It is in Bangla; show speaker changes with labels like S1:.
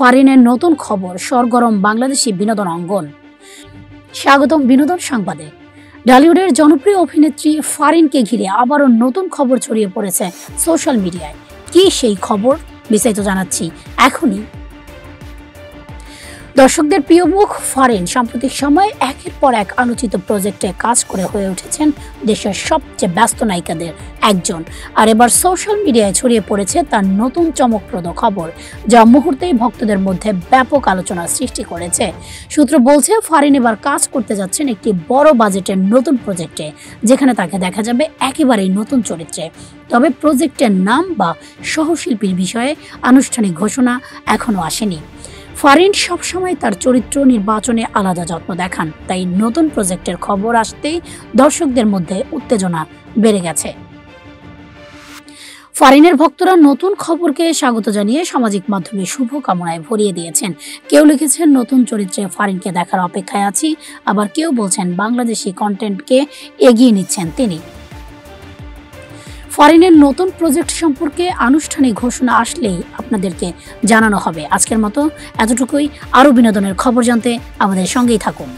S1: ফারিনের নতুন খবর, সরগরম বাংলাদেশি বিনোদন অঙ্গন। স্বাগতম বিনোদন সংবাদে। ঢালিউডের জনপ্রিয় অভিনেত্রী ফারিনকে ঘিরে আবারও নতুন খবর ছড়িয়ে পড়েছে সোশ্যাল মিডিয়ায়। কি সেই খবর, বিস্তারিত জানাচ্ছি এখনই। দর্শকদের প্রিয় মুখ ফারিন সাম্প্রতিক সময়ে একের পর এক আলোচিত প্রজেক্টে কাজ করে হয়ে উঠেছেন দেশের সবচেয়ে ব্যস্ত নায়িকাদের একজন। আর এবার সোশ্যাল মিডিয়ায় ছড়িয়ে পড়েছে তার নতুন চমকপ্রদ খবর, যা মুহূর্তেই ভক্তদের মধ্যে ব্যাপক আলোচনার সৃষ্টি করেছে। সূত্র বলছে ফারিন এবার কাজ করতে যাচ্ছেন একটি বড় বাজেটের নতুন প্রজেক্টে, যেখানে তাকে দেখা যাবে একেবারেই নতুন চরিত্রে। তবে প্রজেক্টের নাম বা সহশিল্পীর বিষয়ে আনুষ্ঠানিক ঘোষণা এখনো আসেনি। ফারিন সবসময় তার চরিত্র নির্বাচনে আলাদা যত্ন দেখান, তাই নতুন প্রজেক্টের খবর আসতেই দর্শকদের মধ্যে উত্তেজনা বেড়ে গেছে। ফারিনের ভক্তরা নতুন খবরকে স্বাগত জানিয়ে সামাজিক মাধ্যমে শুভকামনায় ভরিয়ে দিয়েছেন। কেউ লিখেছেন নতুন চরিত্রে ফারিনকে দেখার অপেক্ষায় আছি, আবার কেউ বলছেন বাংলাদেশি কন্টেন্টকে এগিয়ে নিচ্ছেন তিনি। ফারিনের নতুন প্রজেক্ট সম্পর্কে আনুষ্ঠানিক ঘোষণা আসলেই আপনাদেরকে জানানো হবে। আজকের মতো এতটুকুই। আরও বিনোদনের খবর জানতে আমাদের সঙ্গেই থাকুন।